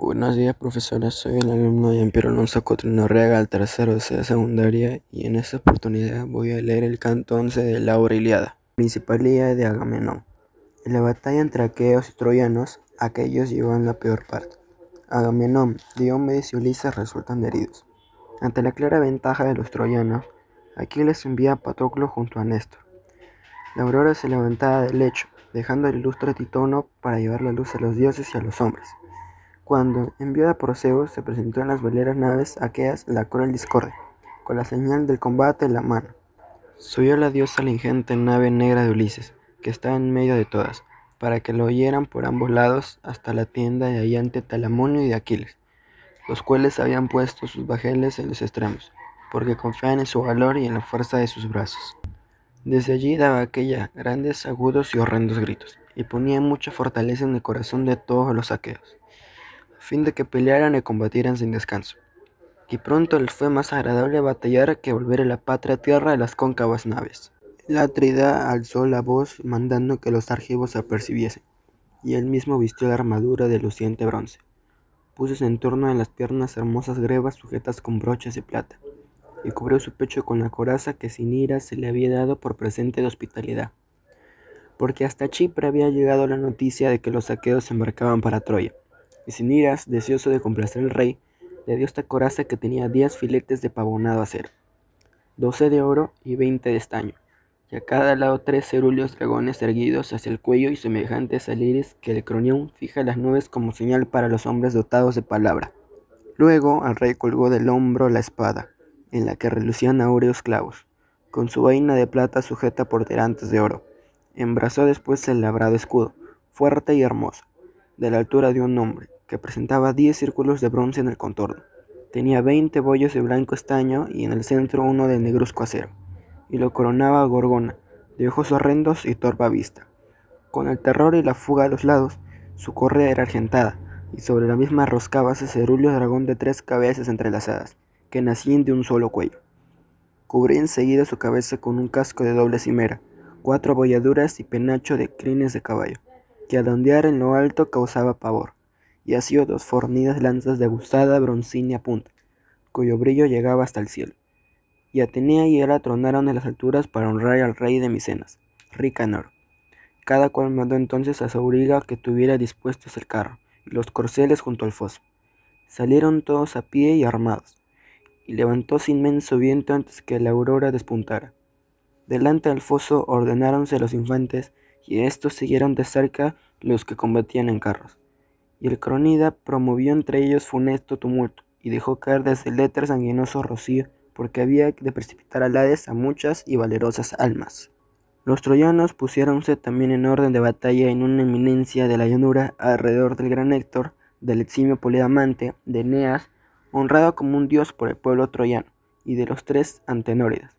Buenos días, profesora. Soy el alumno Jean-Pierre Alonso Cotrino Reaga, al tercero C de secundaria, y en esta oportunidad voy a leer el canto 11 de la obra Ilíada. Principalía de Agamenón. En la batalla entre aqueos y troyanos, aquellos llevan la peor parte. Agamenón, Diomedes y Ulises resultan heridos. Ante la clara ventaja de los troyanos, Aquiles envía a Patroclo junto a Néstor. La aurora se levantaba del lecho, dejando el ilustre Titono para llevar la luz a los dioses y a los hombres. Cuando, enviada por Zeus, se presentó en las veleras naves aqueas la cruel discordia, con la señal del combate en la mano. Subió la diosa la ingente nave negra de Ulises, que estaba en medio de todas, para que lo oyeran por ambos lados hasta la tienda de Ayante Talamonio y de Aquiles, los cuales habían puesto sus bajeles en los extremos, porque confiaban en su valor y en la fuerza de sus brazos. Desde allí daba aquella grandes, agudos y horrendos gritos, y ponía mucha fortaleza en el corazón de todos los aqueos, a fin de que pelearan y combatieran sin descanso. Y pronto les fue más agradable batallar que volver a la patria tierra de las cóncavas naves. El Atrida alzó la voz mandando que los argivos se apercibiesen, y él mismo vistió la armadura de luciente bronce. Púsose en torno de las piernas hermosas grebas sujetas con broches de plata, y cubrió su pecho con la coraza que sin ira se le había dado por presente de hospitalidad, porque hasta Chipre había llegado la noticia de que los aqueos se embarcaban para Troya, y sin iras, deseoso de complacer al rey, le dio esta coraza que tenía 10 filetes de pavonado acero, 12 de oro y 20 de estaño, y a cada lado 3 cerúleos dragones erguidos hacia el cuello y semejantes al iris que el cronión fija las nubes como señal para los hombres dotados de palabra. Luego al rey colgó del hombro la espada, en la que relucían áureos clavos, con su vaina de plata sujeta por tirantes de oro. Embrazó después el labrado escudo, fuerte y hermoso, de la altura de un hombre, que presentaba 10 círculos de bronce en el contorno. Tenía 20 bollos de blanco estaño y en el centro uno de negruzco acero, y lo coronaba Gorgona, de ojos horrendos y torva vista. Con el terror y la fuga a los lados, su correa era argentada, y sobre la misma roscábase cerúleo dragón de 3 cabezas entrelazadas, que nacían de un solo cuello. Cubría enseguida su cabeza con un casco de doble cimera, 4 abolladuras y penacho de crines de caballo, que al ondear en lo alto causaba pavor, y así 2 fornidas lanzas de aguzada broncínea punta, cuyo brillo llegaba hasta el cielo. Y Atenea y Hera tronaron en las alturas para honrar al rey de Micenas, rica en oro. Cada cual mandó entonces a su auriga que tuviera dispuestos el carro y los corceles junto al foso. Salieron todos a pie y armados, y levantóse inmenso viento antes que la aurora despuntara. Delante del foso ordenáronse los infantes, y estos siguieron de cerca los que combatían en carros. Y el cronida promovió entre ellos funesto tumulto, y dejó caer desde el éter sanguinoso rocío, porque había de precipitar al Hades a muchas y valerosas almas. Los troyanos pusiéronse también en orden de batalla en una eminencia de la llanura alrededor del gran Héctor, del eximio Polidamante, de Eneas, honrado como un dios por el pueblo troyano, y de los 3 antenóridas,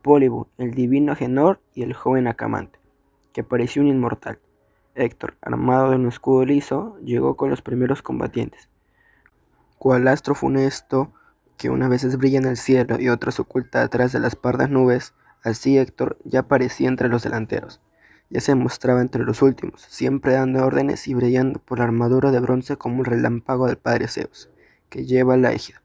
Pólibo, el divino Agenor y el joven Acamante, que parecía un inmortal. Héctor, armado de un escudo liso, llegó con los primeros combatientes, cual astro funesto que unas veces brilla en el cielo y otras oculta atrás de las pardas nubes. Así Héctor ya aparecía entre los delanteros, ya se mostraba entre los últimos, siempre dando órdenes y brillando por la armadura de bronce como el relámpago del padre Zeus, que lleva la égida.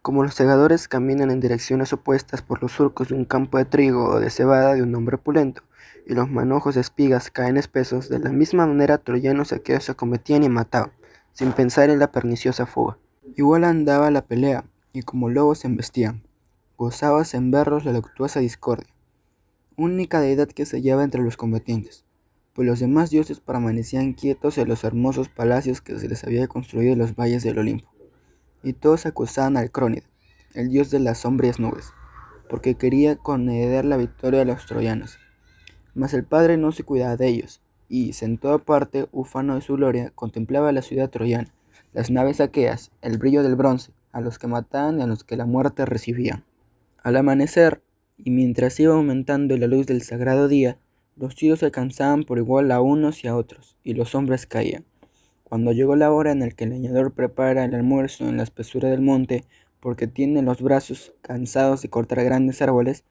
Como los segadores caminan en direcciones opuestas por los surcos de un campo de trigo o de cebada de un hombre opulento, y los manojos de espigas caen espesos, de la misma manera troyanos y aqueos se acometían y mataban, sin pensar en la perniciosa fuga. Igual andaba la pelea, y como lobos se embestían. Gozábase en verlos la luctuosa discordia, única deidad que se hallaba entre los combatientes, pues los demás dioses permanecían quietos en los hermosos palacios que se les había construido en los valles del Olimpo, y todos acusaban al Crónida, el dios de las sombrías nubes, porque quería conceder la victoria a los troyanos. Mas el padre no se cuidaba de ellos, y, sentado aparte, ufano de su gloria, contemplaba la ciudad troyana, las naves aqueas, el brillo del bronce, a los que mataban y a los que la muerte recibían. Al amanecer, y mientras iba aumentando la luz del sagrado día, los tiros alcanzaban por igual a unos y a otros, y los hombres caían. Cuando llegó la hora en la que el leñador prepara el almuerzo en la espesura del monte, porque tiene los brazos cansados de cortar grandes árboles,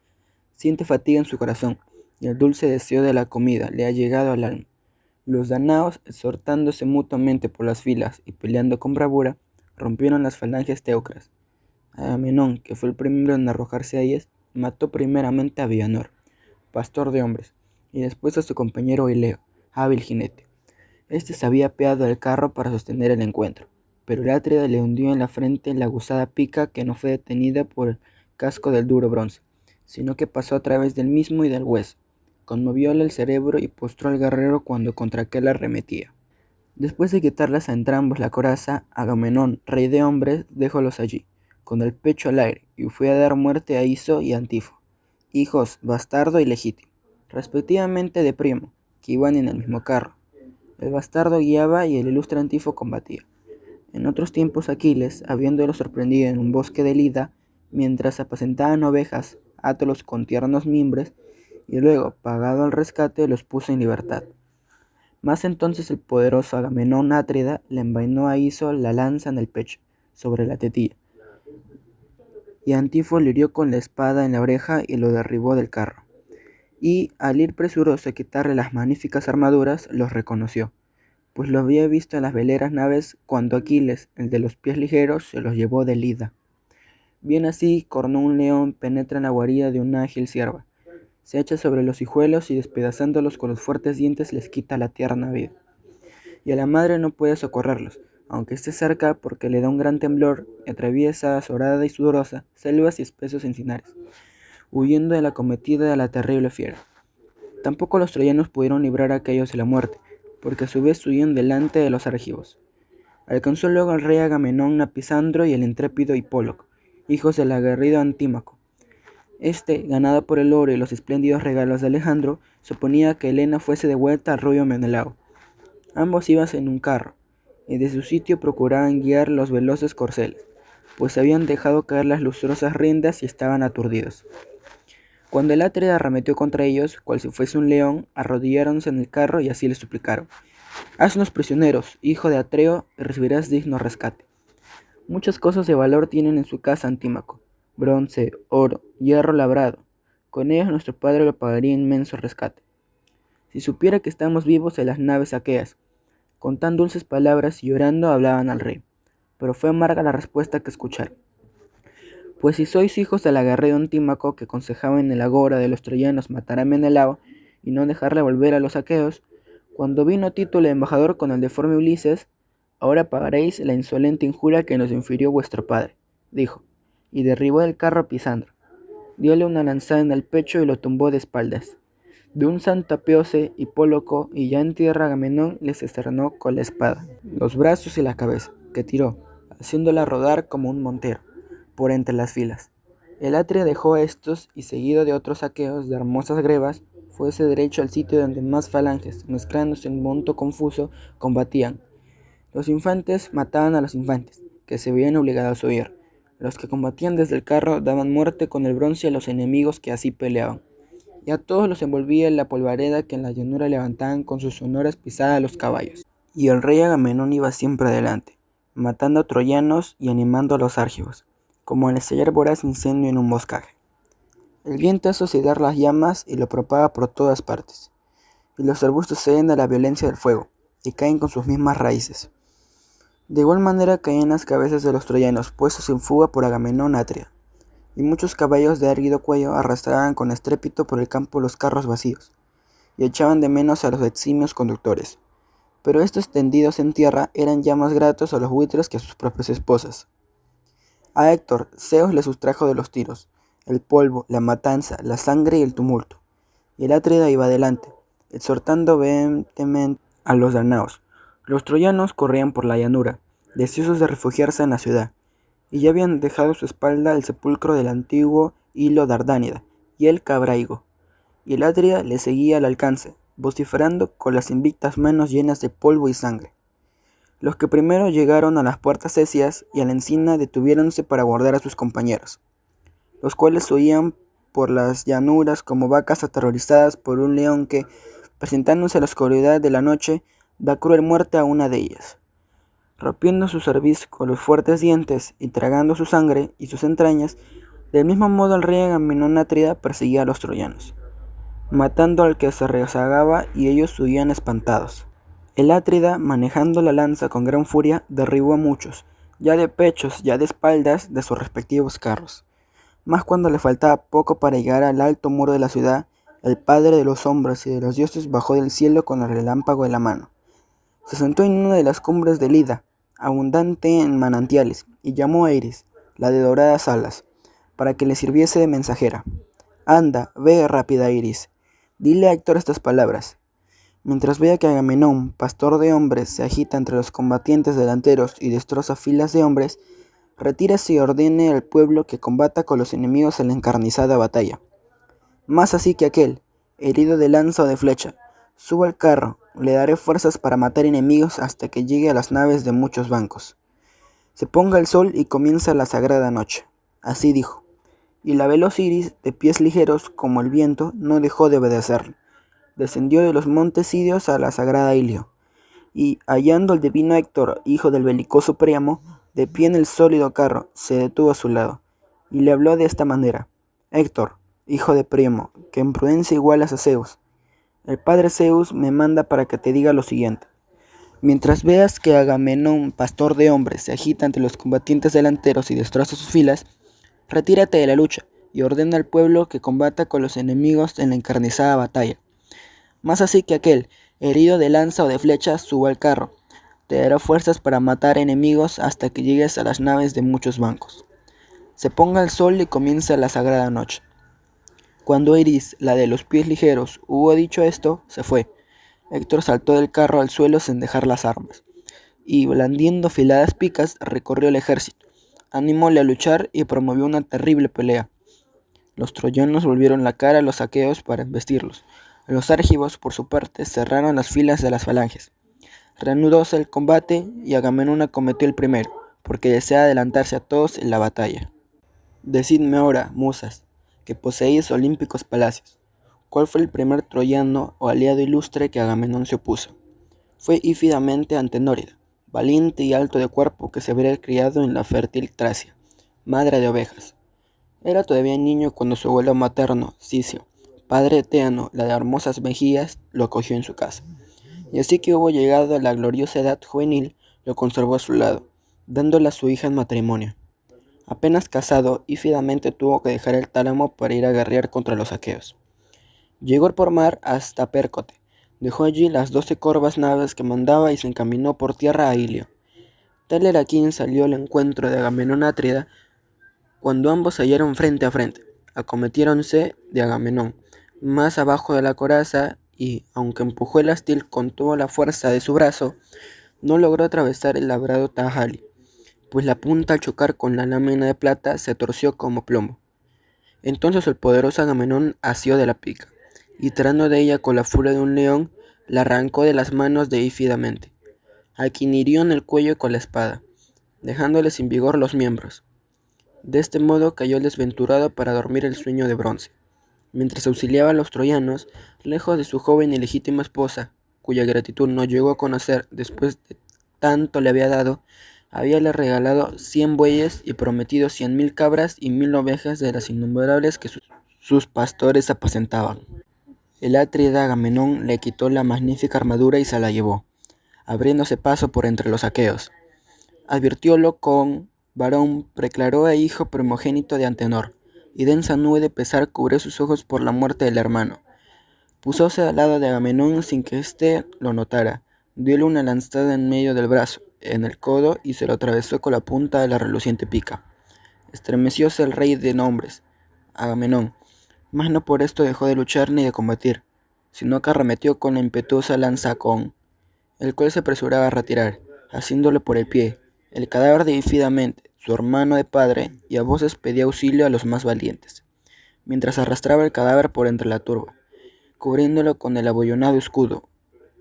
siente fatiga en su corazón, y el dulce deseo de la comida le ha llegado al alma. Los danaos, exhortándose mutuamente por las filas y peleando con bravura, rompieron las falanges teucras. Agamenón, que fue el primero en arrojarse a ellas, mató primeramente a Bianor, pastor de hombres, y después a su compañero Ileo, hábil jinete. Este se había apeado del carro para sostener el encuentro, pero el Atrida le hundió en la frente la aguzada pica que no fue detenida por el casco del duro bronce, sino que pasó a través del mismo y del hueso. Conmovióle el cerebro y postró al guerrero cuando contra aquel arremetía. Después de quitarles a entrambos la coraza, Agamenón, rey de hombres, dejólos allí, con el pecho al aire, y fue a dar muerte a Iso y Antifo, hijos bastardo y legítimo, respectivamente de primo, que iban en el mismo carro. El bastardo guiaba y el ilustre Antifo combatía. En otros tiempos Aquiles, habiéndolo sorprendido en un bosque de Lida, mientras apacentaban ovejas, átolos con tiernos mimbres, y luego, pagado el rescate, los puso en libertad. Mas entonces el poderoso Agamenón Átrida le envainó a Iso la lanza en el pecho, sobre la tetilla, y Antifo le hirió con la espada en la oreja y lo derribó del carro. Y, al ir presuroso a quitarle las magníficas armaduras, los reconoció, pues lo había visto en las veleras naves cuando Aquiles, el de los pies ligeros, se los llevó de Lida. Bien así, cornó un león penetra en la guarida de una ágil cierva, se echa sobre los hijuelos y despedazándolos con los fuertes dientes les quita la tierna vida. Y a la madre no puede socorrerlos, aunque esté cerca porque le da un gran temblor y atraviesa, azorada y sudorosa, selvas y espesos encinares, huyendo de la acometida de la terrible fiera. Tampoco los troyanos pudieron librar a aquellos de la muerte, porque a su vez huían delante de los argivos. Alcanzó luego el rey Agamenón a Pisandro y el intrépido Hipóloco, hijos del aguerrido Antímaco. Este, ganado por el oro y los espléndidos regalos de Alejandro, suponía que Helena fuese de vuelta al rubio Menelao. Ambos iban en un carro, y de su sitio procuraban guiar los veloces corceles, pues habían dejado caer las lustrosas riendas y estaban aturdidos. Cuando el Atrida arremetió contra ellos, cual si fuese un león, arrodilláronse en el carro y así le suplicaron: «Haznos prisioneros, hijo de Atreo, y recibirás digno rescate. Muchas cosas de valor tienen en su casa Antímaco, bronce, oro, hierro labrado. Con ellos nuestro padre lo pagaría inmenso rescate. Si supiera que estamos vivos en las naves aqueas». Con tan dulces palabras y llorando hablaban al rey, pero fue amarga la respuesta que escucharon. Pues si sois hijos del aguerrido Antímaco que aconsejaba en el agora de los troyanos matar a Menelao y no dejarle volver a los aqueos, cuando vino Tito el embajador con el deforme Ulises, ahora pagaréis la insolente injuria que nos infirió vuestro padre, dijo, y derribó del carro a Pisandro. Diole una lanzada en el pecho y lo tumbó de espaldas. De un santo apeóse Hipóloco y ya en tierra Agamenón les esternó con la espada, los brazos y la cabeza, que tiró, haciéndola rodar como un montero, por entre las filas. El Atria dejó a estos y seguido de otros saqueos de hermosas grebas, fuese derecho al sitio donde más falanges, mezclándose en monto confuso, combatían. Los infantes mataban a los infantes, que se veían obligados a huir. Los que combatían desde el carro daban muerte con el bronce a los enemigos que así peleaban. Y a todos los envolvía la polvareda que en la llanura levantaban con sus sonoras pisadas los caballos. Y el rey Agamenón iba siempre adelante, matando a troyanos y animando a los argivos, como al estallar voraz incendio en un boscaje. El viento hace oscilar las llamas y lo propaga por todas partes, y los arbustos ceden a la violencia del fuego, y caen con sus mismas raíces. De igual manera caían las cabezas de los troyanos puestos en fuga por Agamenón Atria, y muchos caballos de erguido cuello arrastraban con estrépito por el campo los carros vacíos, y echaban de menos a los eximios conductores. Pero estos tendidos en tierra eran ya más gratos a los buitres que a sus propias esposas. A Héctor, Zeus le sustrajo de los tiros, el polvo, la matanza, la sangre y el tumulto, y el Atrida iba adelante, exhortando vehementemente a los danaos. Los troyanos corrían por la llanura, deseosos de refugiarse en la ciudad, y ya habían dejado a su espalda el sepulcro del antiguo Hilo Dardánida y el Cabraigo, y el Atrida le seguía al alcance, vociferando con las invictas manos llenas de polvo y sangre. Los que primero llegaron a las puertas cesias y a la encina detuviéronse para guardar a sus compañeros, los cuales huían por las llanuras como vacas aterrorizadas por un león que, presentándose a la oscuridad de la noche, da cruel muerte a una de ellas. Rompiendo su cerviz con los fuertes dientes y tragando su sangre y sus entrañas, del mismo modo el rey Agamenón Atrida perseguía a los troyanos, matando al que se rezagaba y ellos huían espantados. El Atrida, manejando la lanza con gran furia, derribó a muchos, ya de pechos, ya de espaldas, de sus respectivos carros. Mas cuando le faltaba poco para llegar al alto muro de la ciudad, el padre de los hombres y de los dioses bajó del cielo con el relámpago en la mano. Se sentó en una de las cumbres del Ida, abundante en manantiales, y llamó a Iris, la de doradas alas, para que le sirviese de mensajera. Anda, ve rápida Iris, dile a Héctor estas palabras. Mientras vea que Agamenón, pastor de hombres, se agita entre los combatientes delanteros y destroza filas de hombres, retírese y ordene al pueblo que combata con los enemigos en la encarnizada batalla. Más así que aquel, herido de lanza o de flecha, suba al carro, le daré fuerzas para matar enemigos hasta que llegue a las naves de muchos bancos. Se ponga el sol y comienza la sagrada noche. Así dijo. Y la veloz Iris, de pies ligeros como el viento, no dejó de obedecerle. Descendió de los montes Idios a la sagrada Ilio, y hallando al divino Héctor, hijo del belicoso Príamo, de pie en el sólido carro, se detuvo a su lado, y le habló de esta manera. Héctor, hijo de Príamo, que en prudencia igualas a Zeus, el padre Zeus me manda para que te diga lo siguiente. Mientras veas que Agamenón, pastor de hombres, se agita ante los combatientes delanteros y destroza sus filas, retírate de la lucha y ordena al pueblo que combata con los enemigos en la encarnizada batalla. Más así que aquel, herido de lanza o de flecha, suba al carro. Te dará fuerzas para matar enemigos hasta que llegues a las naves de muchos bancos. Se ponga el sol y comienza la sagrada noche. Cuando Iris, la de los pies ligeros, hubo dicho esto, se fue. Héctor saltó del carro al suelo sin dejar las armas, y blandiendo afiladas picas recorrió el ejército, animóle a luchar y promovió una terrible pelea. Los troyanos volvieron la cara a los aqueos para embestirlos. Los argivos, por su parte, cerraron las filas de las falanges. Reanudóse el combate y Agamenón acometió el primero, porque desea adelantarse a todos en la batalla. Decidme ahora, musas, que poseéis olímpicos palacios, ¿cuál fue el primer troyano o aliado ilustre que Agamenón se opuso? Fue Ífidamente Antenórida, valiente y alto de cuerpo que se habría criado en la fértil Tracia, madre de ovejas. Era todavía niño cuando su abuelo materno, Sicio, padre de Teano, la de hermosas mejillas, lo acogió en su casa. Y así que hubo llegado a la gloriosa edad juvenil, lo conservó a su lado, dándole a su hija en matrimonio. Apenas casado, Ífidamente tuvo que dejar el tálamo para ir a guerrear contra los aqueos. Llegó por mar hasta Pércote, dejó allí las 12 corvas naves que mandaba y se encaminó por tierra a Ilio. Tal era quien salió al encuentro de Agamenón Atrida, cuando ambos se hallaron frente a frente, acometiéronse de Agamenón, más abajo de la coraza, y, aunque empujó el astil con toda la fuerza de su brazo, no logró atravesar el labrado tajali, pues la punta al chocar con la lámina de plata se torció como plomo. Entonces el poderoso Agamenón asió de la pica, y tirando de ella con la furia de un león, la arrancó de las manos de Ífidamente, a quien hirió en el cuello con la espada, dejándole sin vigor los miembros. De este modo cayó el desventurado para dormir el sueño de bronce, mientras auxiliaba a los troyanos, lejos de su joven y legítima esposa, cuya gratitud no llegó a conocer después de tanto le había dado. Habíale regalado 100 bueyes y prometido 100.000 cabras y 1.000 ovejas de las innumerables que sus pastores apacentaban. El Atrida Agamenón le quitó la magnífica armadura y se la llevó, abriéndose paso por entre los aqueos. Advirtiólo con varón, preclaró a hijo primogénito de Antenor, y densa nube de pesar cubrió sus ojos por la muerte del hermano. Púsose al lado de Agamenón sin que éste lo notara, dióle una lanzada en medio del brazo, en el codo, y se lo atravesó con la punta de la reluciente pica. Estremecióse el rey de nombres, Agamenón, mas no por esto dejó de luchar ni de combatir, sino que arremetió con la impetuosa lanza con el cual se apresuraba a retirar, haciéndole por el pie, el cadáver de Ífidamente, su hermano de padre, y a voces pedía auxilio a los más valientes, mientras arrastraba el cadáver por entre la turba, cubriéndolo con el abollonado escudo.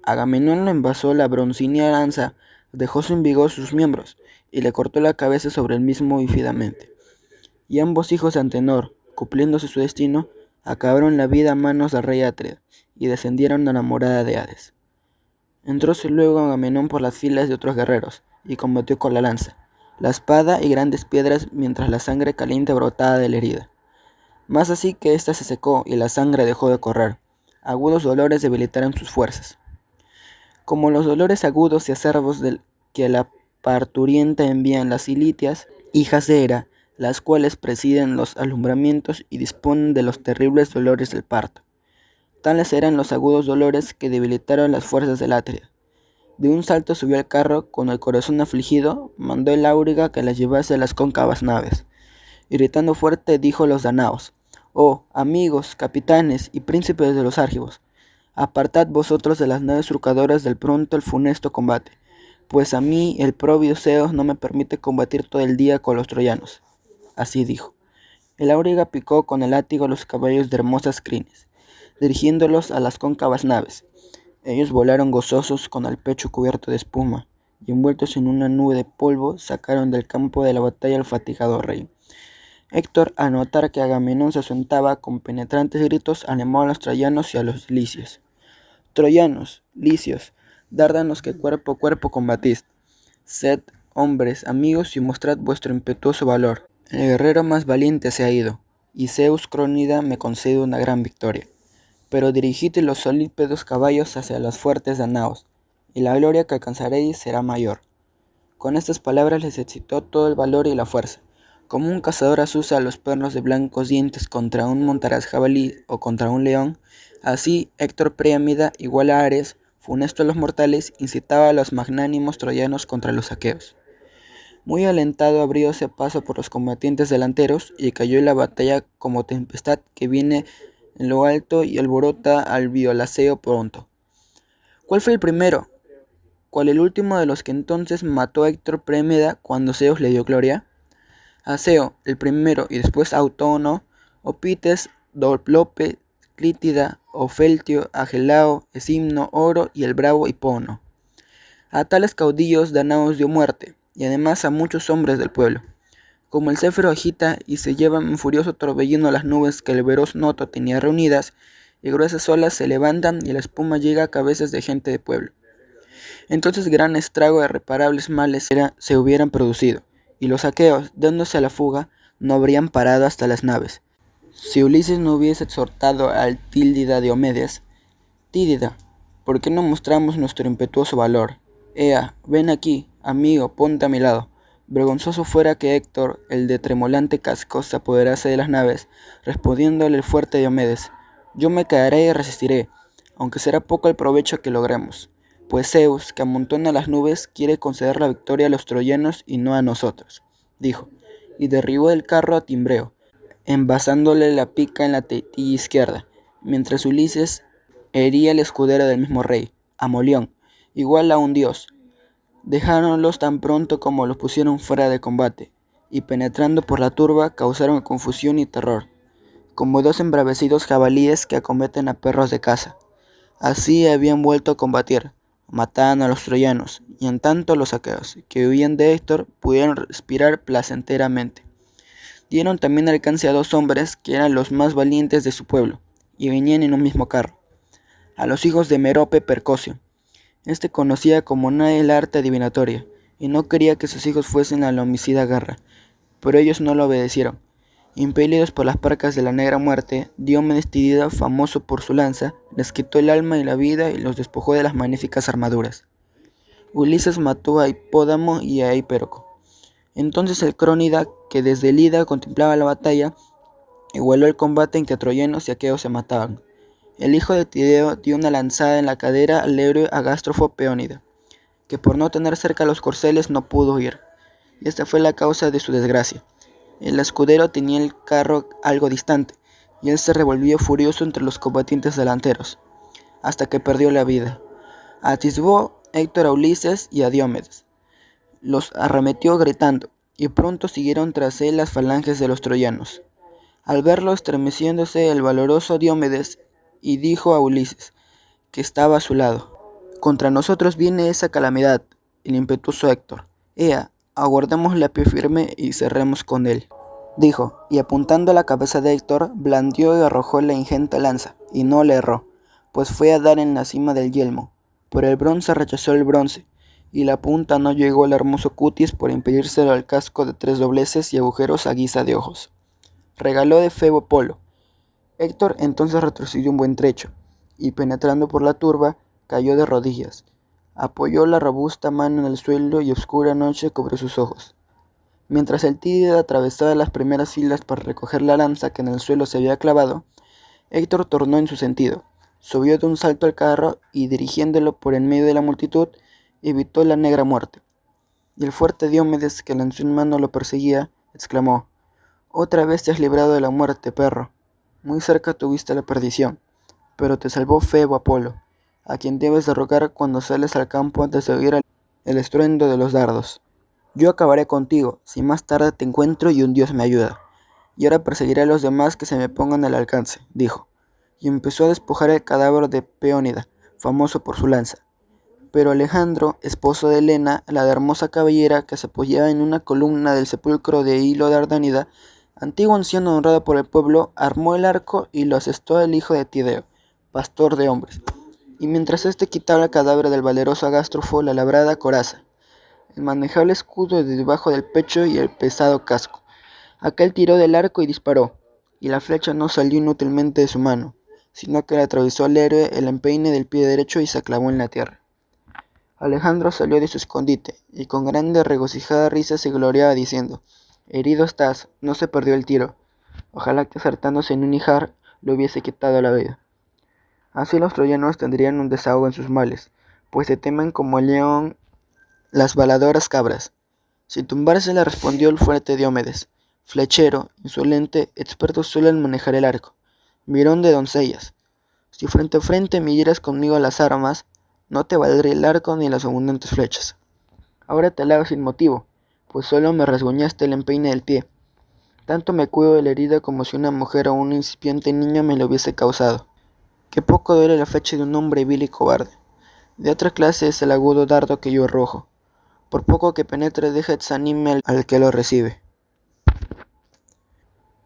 Agamenón le envasó la broncínea lanza, dejó sin vigor sus miembros, y le cortó la cabeza sobre el mismo Ífidamente. Y ambos hijos de Antenor, cumpliéndose su destino, acabaron la vida a manos del rey Atrida, y descendieron a la morada de Hades. Entróse luego Agamenón por las filas de otros guerreros, y combatió con la lanza, la espada y grandes piedras, mientras la sangre caliente brotaba de la herida. Más así que ésta se secó y la sangre dejó de correr. Agudos dolores debilitaron sus fuerzas. Como los dolores agudos y acerbos que a la parturienta envían las ilitias, hijas de Hera, las cuales presiden los alumbramientos y disponen de los terribles dolores del parto. Tales eran los agudos dolores que debilitaron las fuerzas del Atria. De un salto subió al carro, con el corazón afligido, mandó el auriga que las llevase a las cóncavas naves. Y gritando fuerte dijo a los danaos: «Oh, amigos, capitanes y príncipes de los argivos, apartad vosotros de las naves surcadoras del pronto el funesto combate, pues a mí el próvido Zeus no me permite combatir todo el día con los troyanos». Así dijo. El auriga picó con el látigo a los caballos de hermosas crines, dirigiéndolos a las cóncavas naves. Ellos volaron gozosos con el pecho cubierto de espuma, y envueltos en una nube de polvo sacaron del campo de la batalla al fatigado rey. Héctor, al notar que Agamenón se asentaba con penetrantes gritos, animó a los troyanos y a los licios. «Troyanos, licios, dárdanos que cuerpo a cuerpo combatís. Sed hombres, amigos, y mostrad vuestro impetuoso valor. El guerrero más valiente se ha ido, y Zeus Crónida me concede una gran victoria. Pero dirigid los solípedos caballos hacia los fuertes danaos, y la gloria que alcanzaréis será mayor». Con estas palabras les excitó todo el valor y la fuerza. Como un cazador azuza a los perros de blancos dientes contra un montaraz jabalí o contra un león, así Héctor Priámida, igual a Ares, funesto a los mortales, incitaba a los magnánimos troyanos contra los aqueos. Muy alentado abrióse paso por los combatientes delanteros y cayó en la batalla como tempestad que viene en lo alto y alborota al violaceo pronto. ¿Cuál fue el primero? ¿Cuál el último de los que entonces mató a Héctor Priámida cuando Zeus le dio gloria? Aseo, el primero, y después Autóno, Opites, Doplope, Clítida, Ofeltio, Agelao, Esimno, Oro y el bravo Hipono. A tales caudillos danaos dio muerte, y además a muchos hombres del pueblo. Como el céfiro agita y se llevan en furioso torbellino las nubes que el veloz Noto tenía reunidas, y gruesas olas se levantan y la espuma llega a cabezas de gente de pueblo. Entonces gran estrago de reparables males se hubieran producido, y los aqueos, dándose a la fuga, no habrían parado hasta las naves, si Ulises no hubiese exhortado al Tíldida Diomedes: «Tídida, ¿por qué no mostramos nuestro impetuoso valor? Ea, ven aquí, amigo, ponte a mi lado». Vergonzoso fuera que Héctor, el de tremolante casco, se apoderase de las naves, respondiéndole el fuerte Diomedes: «Yo me caeré y resistiré, aunque será poco el provecho que logremos, pues Zeus, que amontona las nubes, quiere conceder la victoria a los troyanos y no a nosotros», dijo, y derribó del carro a Timbreo, envasándole la pica en la tetilla izquierda, mientras Ulises hería el escudero del mismo rey, a Molión, igual a un dios. Dejáronlos tan pronto como los pusieron fuera de combate, y penetrando por la turba causaron confusión y terror, como dos embravecidos jabalíes que acometen a perros de caza. Así habían vuelto a combatir, mataban a los troyanos, y en tanto los aqueos, que huían de Héctor, pudieron respirar placenteramente. Dieron también alcance a 2 hombres que eran los más valientes de su pueblo, y venían en un mismo carro, a los hijos de Merope Percocio. Este conocía como nadie el arte adivinatoria, y no quería que sus hijos fuesen a la homicida guerra, pero ellos no lo obedecieron. Impelidos por las parcas de la negra muerte, Diomedes Tidida, famoso por su lanza, les quitó el alma y la vida y los despojó de las magníficas armaduras. Ulises mató a Hipódamo y a Hipéroco. Entonces el Crónida, que desde el Ida contemplaba la batalla, igualó el combate en que troyanos y aqueos se mataban. El hijo de Tideo dio una lanzada en la cadera al héroe Agástrofo Peónida, que por no tener cerca los corceles no pudo huir, y esta fue la causa de su desgracia. El escudero tenía el carro algo distante, y él se revolvió furioso entre los combatientes delanteros, hasta que perdió la vida. Atisbó Héctor a Ulises y a Diomedes. Los arremetió gritando, y pronto siguieron tras él las falanges de los troyanos. Al verlo estremeciéndose el valoroso Diomedes, y dijo a Ulises, que estaba a su lado: «Contra nosotros viene esa calamidad», el impetuoso Héctor. «Ea, aguardémosle a pie firme y cerremos con él», dijo, y apuntando a la cabeza de Héctor, blandió y arrojó la ingente lanza, y no le erró, pues fue a dar en la cima del yelmo, pero el bronce rechazó el bronce, y la punta no llegó al hermoso cutis por impedírselo al casco de 3 dobleces y agujeros a guisa de ojos. Regaló de Febo Polo. Héctor entonces retrocedió un buen trecho, y penetrando por la turba, cayó de rodillas. Apoyó la robusta mano en el suelo y oscura noche cubrió sus ojos. Mientras el Tídida atravesaba las primeras filas para recoger la lanza que en el suelo se había clavado, Héctor tornó en su sentido, subió de un salto al carro y, dirigiéndolo por en medio de la multitud, evitó la negra muerte. Y el fuerte Diomedes, que lanzó en mano lo perseguía, exclamó: «Otra vez te has librado de la muerte, perro. Muy cerca tuviste la perdición, pero te salvó Febo Apolo, a quien debes derrocar cuando sales al campo antes de oír el estruendo de los dardos. Yo acabaré contigo, si más tarde te encuentro y un dios me ayuda. Y ahora perseguiré a los demás que se me pongan al alcance», dijo, y empezó a despojar el cadáver de Peónida, famoso por su lanza. Pero Alejandro, esposo de Helena, la hermosa cabellera que se apoyaba en una columna del sepulcro de Hilo de Ardanida, antigua anciana honrada por el pueblo, armó el arco y lo asestó al hijo de Tideo, pastor de hombres. Y mientras éste quitaba el cadáver del valeroso Agástrofo, la labrada coraza, el manejable escudo de debajo del pecho y el pesado casco. Aquel tiró del arco y disparó, y la flecha no salió inútilmente de su mano, sino que le atravesó al héroe el empeine del pie derecho y se clavó en la tierra. Alejandro salió de su escondite, y con grande regocijada risa se gloriaba diciendo: «Herido estás, no se perdió el tiro. Ojalá que acertándose en un ijar le hubiese quitado la vida». Así los troyanos tendrían un desahogo en sus males, pues se temen como el león las baladoras cabras. Sin tumbarse le respondió el fuerte Diomedes: «Flechero, insolente, experto solo en manejar el arco, mirón de doncellas. Si frente a frente me hieras conmigo las armas, no te valdré el arco ni las abundantes flechas. Ahora te halago sin motivo, pues solo me rasguñaste el empeine del pie. Tanto me cuido de la herida como si una mujer o un incipiente niño me lo hubiese causado. Qué poco duele la flecha de un hombre vil y cobarde. De otra clase es el agudo dardo que yo arrojo. Por poco que penetre deja exánime al que lo recibe».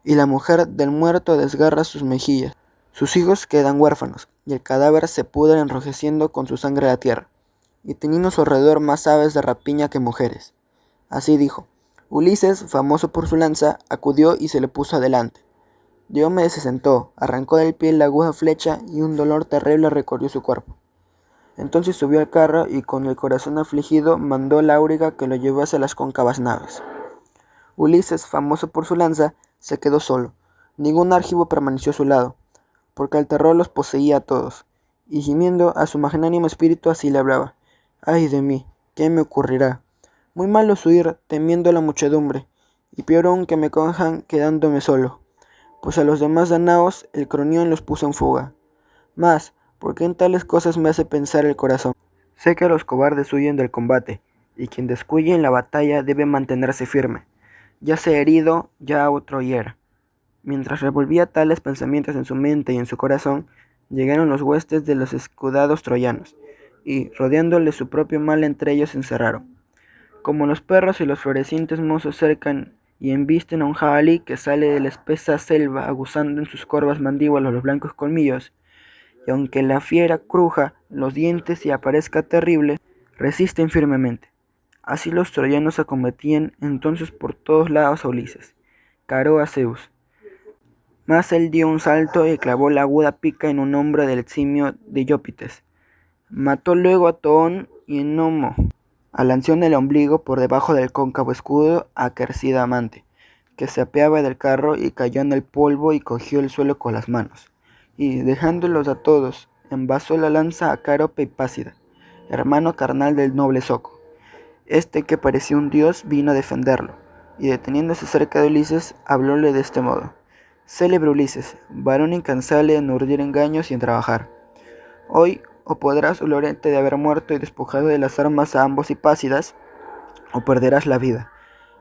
Y la mujer del muerto desgarra sus mejillas. Sus hijos quedan huérfanos, y el cadáver se pudre enrojeciendo con su sangre la tierra, y teniendo a su alrededor más aves de rapiña que mujeres. Así dijo. Ulises, famoso por su lanza, acudió y se le puso adelante. Diomedes se sentó, arrancó del pie la aguda flecha y un dolor terrible recorrió su cuerpo. Entonces subió al carro y con el corazón afligido mandó al auriga que lo llevase a las cóncavas naves. Ulises, famoso por su lanza, se quedó solo. Ningún argivo permaneció a su lado, porque el terror los poseía a todos, y gimiendo a su magnánimo espíritu así le hablaba: «Ay de mí, ¿qué me ocurrirá? Muy malo es huir temiendo a la muchedumbre, y peor aún que me cojan quedándome solo, pues a los demás danaos el cronión los puso en fuga. Mas, ¿por qué en tales cosas me hace pensar el corazón? Sé que los cobardes huyen del combate, y quien descuide en la batalla debe mantenerse firme, ya sea herido, ya otro hiera». Mientras revolvía tales pensamientos en su mente y en su corazón, llegaron los huestes de los escudados troyanos, y, rodeándole su propio mal, entre ellos se encerraron. Como los perros y los florecientes mozos cercan y embisten a un jabalí que sale de la espesa selva aguzando en sus corvas mandíbulas los blancos colmillos, y aunque la fiera cruja los dientes y aparezca terrible, resisten firmemente. Así los troyanos acometían entonces por todos lados a Ulises. Caró a Zeus. Mas él dio un salto y clavó la aguda pica en un hombro del eximio Diópites. Mató luego a Toón y Enomo, alanceó en el ombligo por debajo del cóncavo escudo a Quercidamante, que se apeaba del carro y cayó en el polvo y cogió el suelo con las manos. Y, dejándolos a todos, envasó la lanza a Cárope y Pácida, hermano carnal del noble Soco. Este, que parecía un dios, vino a defenderlo, y deteniéndose cerca de Ulises, hablóle de este modo: «Célebre Ulises, varón incansable en urdir engaños y en trabajar. Hoy o podrás gloriarte de haber muerto y despojado de las armas a ambos hipácidas, o perderás la vida.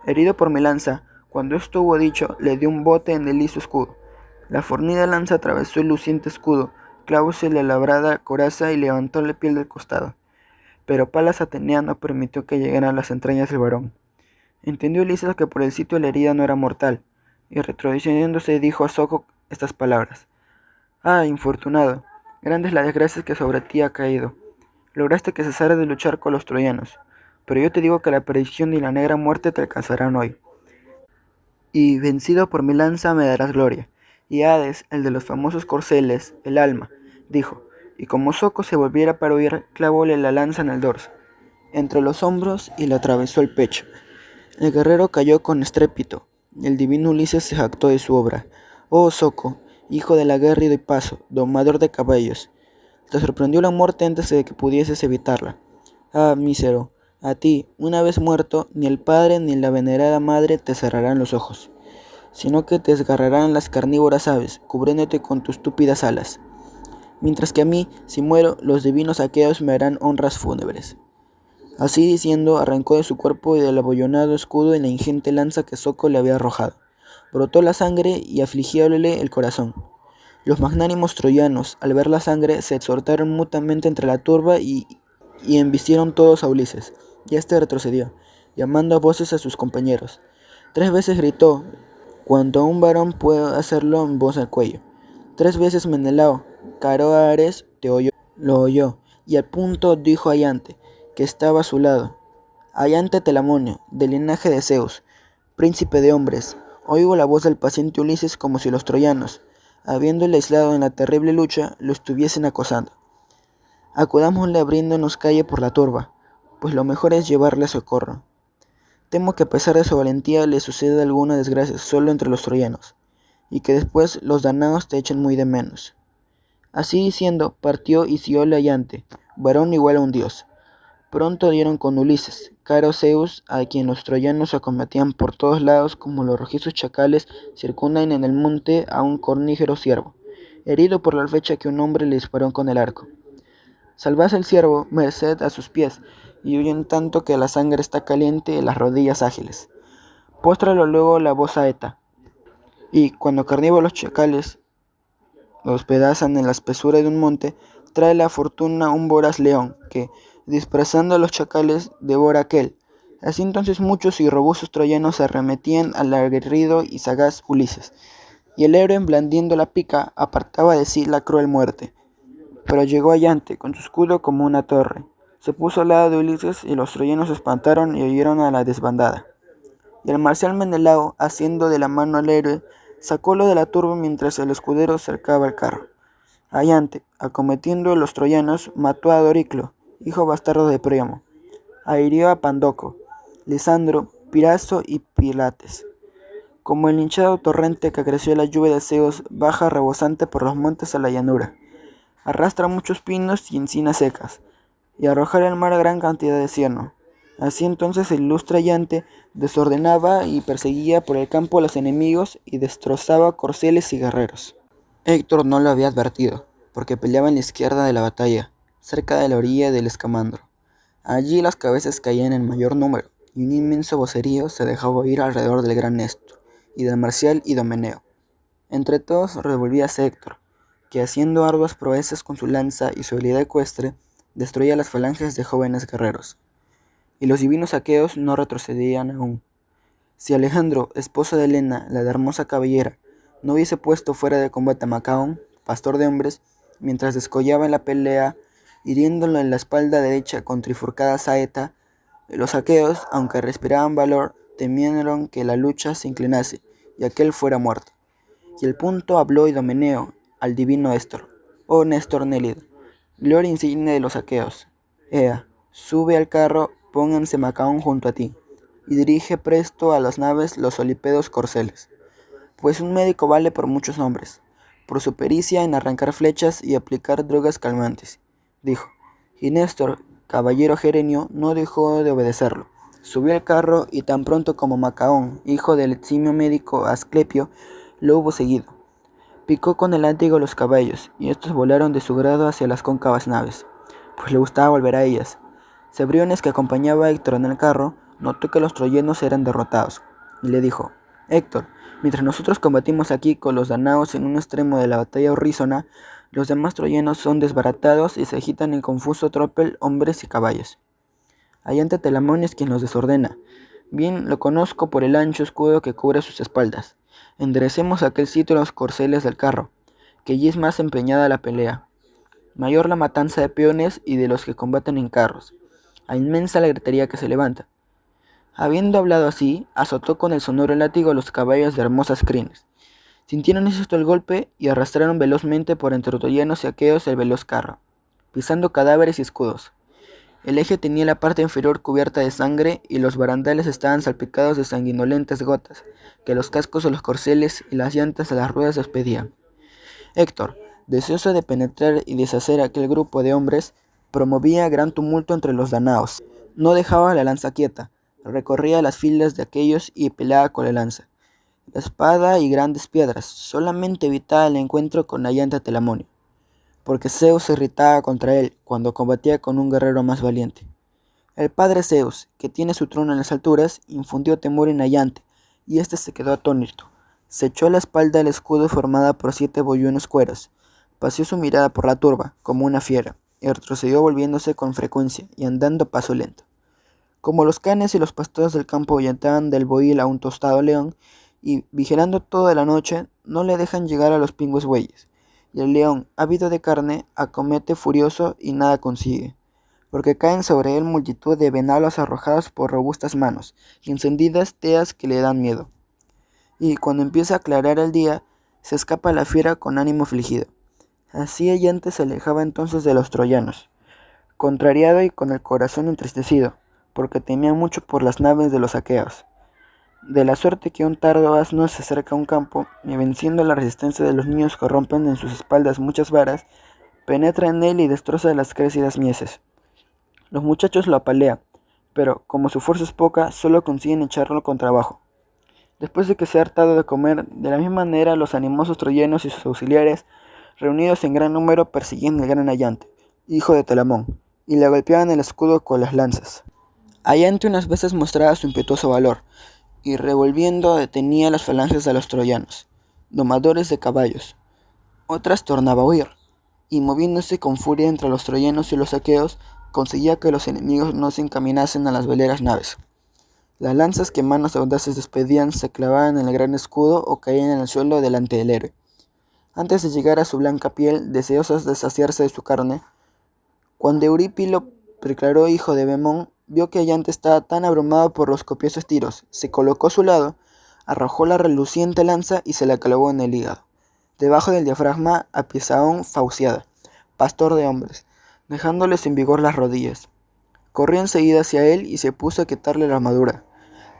Herido por mi lanza, cuando esto hubo dicho, le di un bote en el liso escudo. La fornida lanza atravesó el luciente escudo, clavóse la labrada coraza y levantó la piel del costado. Pero Palas Atenea no permitió que llegaran a las entrañas del varón. Entendió Ulises que por el sitio de la herida no era mortal, y retrocediéndose dijo a Soco estas palabras: «Ah, infortunado, grande es la desgracia que sobre ti ha caído. Lograste que cesara de luchar con los troyanos, pero yo te digo que la perdición y la negra muerte te alcanzarán hoy. Y vencido por mi lanza me darás gloria». Y Hades, el de los famosos corceles, el alma, dijo: y como Soco se volviera para huir, clavóle la lanza en el dorso, entre los hombros y le atravesó el pecho. El guerrero cayó con estrépito. El divino Ulises se jactó de su obra. Oh Soco, hijo del aguerrido y paso, domador de caballos, te sorprendió la muerte antes de que pudieses evitarla. Ah, mísero, a ti, una vez muerto, ni el padre ni la venerada madre te cerrarán los ojos, sino que te desgarrarán las carnívoras aves, cubriéndote con tus túpidas alas. Mientras que a mí, si muero, los divinos aqueos me harán honras fúnebres. Así diciendo, arrancó de su cuerpo y del abollonado escudo en la ingente lanza que Soco le había arrojado. Brotó la sangre y afligióle el corazón. Los magnánimos troyanos, al ver la sangre, se exhortaron mutuamente entre la turba y embistieron todos a Ulises, y éste retrocedió, llamando a voces a sus compañeros. 3 veces gritó, cuanto un varón puede hacerlo en voz al cuello. 3 veces Menelao, caro a Ares, lo oyó, y al punto dijo a Iante, que estaba a su lado. Iante Telamonio, del linaje de Zeus, príncipe de hombres, oigo la voz del paciente Ulises como si los troyanos, habiéndole aislado en la terrible lucha, lo estuviesen acosando. Acudámosle abriéndonos calle por la turba, pues lo mejor es llevarle socorro. Temo que a pesar de su valentía le suceda alguna desgracia solo entre los troyanos, y que después los danaos te echen muy de menos. Así diciendo, partió y siguióle a Iante, varón igual a un dios. Pronto dieron con Ulises, caro Zeus, a quien los troyanos acometían por todos lados como los rojizos chacales circundan en el monte a un cornígero ciervo, herido por la flecha que un hombre le disparó con el arco. Salvase el ciervo, merced a sus pies, y huyen tanto que la sangre está caliente y las rodillas ágiles. Póstralo luego la voz saeta, y cuando carnívoros chacales lo despedazan en la espesura de un monte, trae la fortuna un voraz león, que, dispersando a los chacales, devora aquel. Así entonces muchos y robustos troyanos se arremetían al aguerrido y sagaz Ulises, y el héroe, blandiendo la pica, apartaba de sí la cruel muerte. Pero llegó Iante, con su escudo como una torre. Se puso al lado de Ulises, y los troyanos se espantaron y huyeron a la desbandada. Y el marcial Menelao, haciendo de la mano al héroe, sacólo de la turba mientras el escudero cercaba el carro. Iante, acometiendo a los troyanos, mató a Doriclo, hijo bastardo de Príamo. Ahirió a Pandoco, Lisandro, Piraso y Pilates. Como el hinchado torrente que creció la lluvia de Zeus baja rebosante por los montes a la llanura. Arrastra muchos pinos y encinas secas, y arrojar al mar gran cantidad de cieno. Así entonces el ilustre Iante desordenaba y perseguía por el campo a los enemigos y destrozaba corceles y guerreros. Héctor no lo había advertido, porque peleaba en la izquierda de la batalla, cerca de la orilla del Escamandro. Allí las cabezas caían en mayor número, y un inmenso vocerío se dejaba oír alrededor del gran Néstor, y del Marcial Idomeneo. Entre todos revolvíase Héctor, que haciendo arduas proezas con su lanza y su habilidad ecuestre, destruía las falanges de jóvenes guerreros. Y los divinos aqueos no retrocedían aún. Si Alejandro, esposo de Helena, la de hermosa cabellera, no hubiese puesto fuera de combate a Macaón, pastor de hombres, mientras descollaba en la pelea, hiriéndolo en la espalda derecha con trifurcada saeta, los aqueos, aunque respiraban valor, temieron que la lucha se inclinase y aquel fuera muerto. Y al punto habló Idomeneo al divino Néstor: oh Néstor Nélido, gloria insigne de los aqueos, ea, sube al carro, pónganse Macaón junto a ti, y dirige presto a las naves los solípedos corceles, pues un médico vale por muchos hombres, por su pericia en arrancar flechas y aplicar drogas calmantes, dijo. Y Néstor, caballero gerenio, no dejó de obedecerlo. Subió al carro y tan pronto como Macaón, hijo del eximio médico Asclepio, lo hubo seguido. Picó con el látigo los caballos, y estos volaron de su grado hacia las cóncavas naves, pues le gustaba volver a ellas. Cebriones, que acompañaba a Héctor en el carro, notó que los troyanos eran derrotados, y le dijo: Héctor, mientras nosotros combatimos aquí con los danaos en un extremo de la batalla horrísona, los demás troyanos son desbaratados y se agitan en confuso tropel hombres y caballos. Iante Telamonio es quien los desordena. Bien lo conozco por el ancho escudo que cubre sus espaldas. Enderecemos aquel sitio los corceles del carro, que allí es más empeñada la pelea. Mayor la matanza de peones y de los que combaten en carros. A inmensa la gritería que se levanta. Habiendo hablado así, azotó con el sonoro látigo a los caballos de hermosas crines. Sintieron esto el golpe y arrastraron velozmente por entre troyanos y aqueos el veloz carro. pisando cadáveres y escudos. El eje tenía la parte inferior cubierta de sangre y los barandales estaban salpicados de sanguinolentes gotas, que los cascos de los corceles y las llantas de las ruedas despedían. Héctor, deseoso de penetrar y deshacer aquel grupo de hombres, promovía gran tumulto entre los danaos. No dejaba la lanza quieta, recorría las filas de aquellos y peleaba con la lanza, la espada y grandes piedras, solamente evitaba el encuentro con Ayante Telamonio, porque Zeus se irritaba contra él cuando combatía con un guerrero más valiente. El padre Zeus, que tiene su trono en las alturas, infundió temor en Ayante, y éste se quedó atónito. Se echó a la espalda el escudo formada por 7 boyunos cueros, paseó su mirada por la turba, como una fiera, y retrocedió volviéndose con frecuencia y andando paso lento. Como los canes y los pastores del campo ahuyentaban del bohío a un tostado león, y vigilando toda la noche, no le dejan llegar a los pingües bueyes, y el león, ávido de carne, acomete furioso y nada consigue, porque caen sobre él multitud de venablos arrojados por robustas manos, y encendidas teas que le dan miedo. Y cuando empieza a aclarar el día, se escapa la fiera con ánimo afligido. Así Ayante se alejaba entonces de los troyanos, contrariado y con el corazón entristecido, porque temía mucho por las naves de los aqueos. De la suerte que un tardo asno se acerca a un campo, y venciendo la resistencia de los niños que rompen en sus espaldas muchas varas, penetra en él y destroza las crecidas mieses. Los muchachos lo apalean, pero como su fuerza es poca, solo consiguen echarlo con trabajo. Después de que se ha hartado de comer, de la misma manera los animosos troyanos y sus auxiliares, reunidos en gran número, persiguen al gran Ayante, hijo de Telamón, y le golpeaban el escudo con las lanzas. Ayante unas veces mostraba su impetuoso valor, y revolviendo detenía las falanges de los troyanos, domadores de caballos. Otras tornaba a huir, y moviéndose con furia entre los troyanos y los aqueos, conseguía que los enemigos no se encaminasen a las veleras naves. Las lanzas que manos audaces despedían se clavaban en el gran escudo o caían en el suelo delante del héroe. Antes de llegar a su blanca piel, deseosas de saciarse de su carne, cuando Eurípilo, declaró hijo de Bemón, vio que Ayante estaba tan abrumado por los copiosos tiros, se colocó a su lado, arrojó la reluciente lanza y se la clavó en el hígado, debajo del diafragma a Pisaón Fauciada, pastor de hombres, dejándole sin vigor las rodillas. Corrió enseguida hacia él y se puso a quitarle la armadura.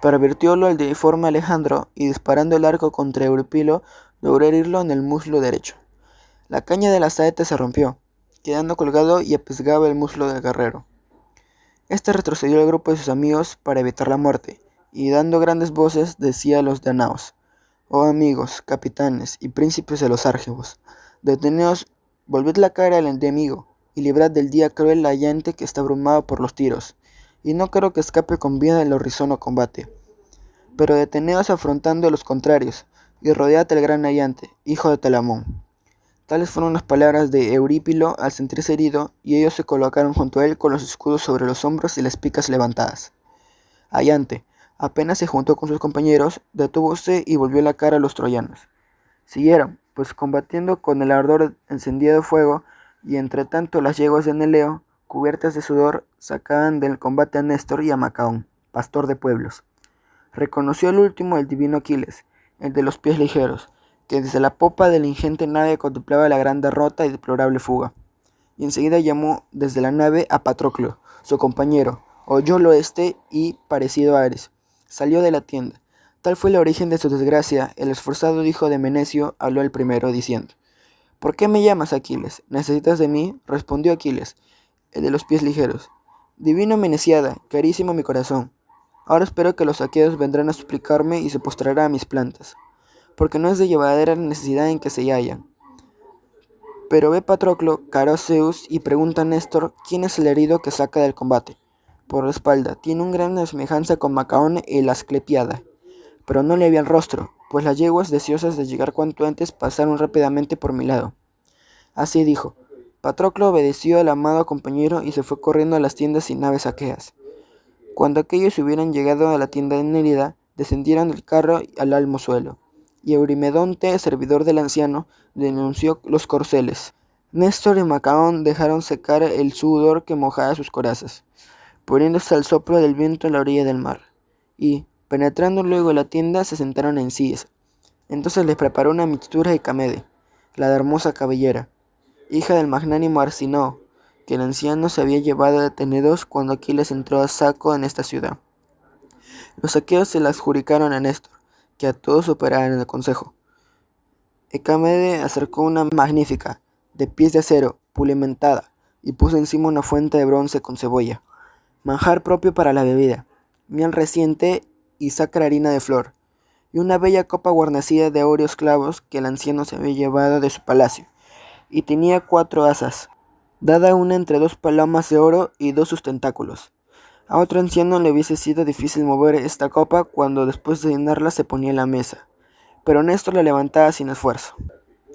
Pervirtiólo el deiforme Alejandro y disparando el arco contra Eurípilo, logró herirlo en el muslo derecho. La caña de la saeta se rompió, quedando colgado y apesgaba el muslo del guerrero. Este retrocedió al grupo de sus amigos para evitar la muerte, y dando grandes voces decía a los danaos: «Oh amigos, capitanes y príncipes de los argivos, deteneos, volved la cara al enemigo, y librad del día cruel a Ayante que está abrumado por los tiros, y no creo que escape con vida del horrisono combate. Pero deteneos afrontando a los contrarios, y rodead al gran Ayante, hijo de Telamón». Tales fueron las palabras de Eurípilo al sentirse herido, y ellos se colocaron junto a él con los escudos sobre los hombros y las picas levantadas. Ayante, apenas se juntó con sus compañeros, detúvose y volvió la cara a los troyanos. Siguieron, pues combatiendo con el ardor encendido de fuego, y entre tanto las yeguas de Neleo, cubiertas de sudor, sacaban del combate a Néstor y a Macaón, pastor de pueblos. Reconoció al último el divino Aquiles, el de los pies ligeros, que desde la popa de la ingente nave contemplaba la gran derrota y deplorable fuga. Y enseguida llamó desde la nave a Patroclo, su compañero, oyólo este y, parecido a Ares, salió de la tienda. Tal fue el origen de su desgracia, el esforzado hijo de Menecio habló el primero, diciendo: «¿Por qué me llamas, Aquiles? ¿Necesitas de mí?». Respondió Aquiles, el de los pies ligeros: «Divino Meneciada, carísimo mi corazón, ahora espero que los aqueos vendrán a suplicarme y se postrará a mis plantas, porque no es de llevadera necesidad en que se hallan. Pero ve Patroclo, caro a Zeus, y pregunta a Néstor quién es el herido que saca del combate. Por la espalda tiene una gran semejanza con Macaón y la Asclepiada, pero no le había el rostro, pues las yeguas deseosas de llegar cuanto antes pasaron rápidamente por mi lado». Así dijo. Patroclo obedeció al amado compañero y se fue corriendo a las tiendas y naves aqueas. Cuando aquellos hubieran llegado a la tienda de Nérida, descendieron del carro al almo suelo, y Eurimedonte, servidor del anciano, denunció los corceles. Néstor y Macaón dejaron secar el sudor que mojaba sus corazas, poniéndose al soplo del viento en la orilla del mar, y, penetrando luego en la tienda, se sentaron en sillas. Entonces les preparó una mixtura de Camede, la de hermosa cabellera, hija del magnánimo Arcinoo, que el anciano se había llevado detenidos cuando Aquiles entró a saco en esta ciudad. Los aqueos se la adjudicaron a Néstor, que a todos superaba en el consejo. Ecamede acercó una magnífica, de pies de acero, pulimentada, y puso encima una fuente de bronce con cebolla, manjar propio para la bebida, miel reciente y sacra harina de flor, y una bella copa guarnecida de áureos clavos que el anciano se había llevado de su palacio, y tenía 4 asas, dada una entre 2 palomas de oro y 2 sus tentáculos. A otro anciano le hubiese sido difícil mover esta copa cuando después de llenarla se ponía en la mesa, pero Néstor la levantaba sin esfuerzo.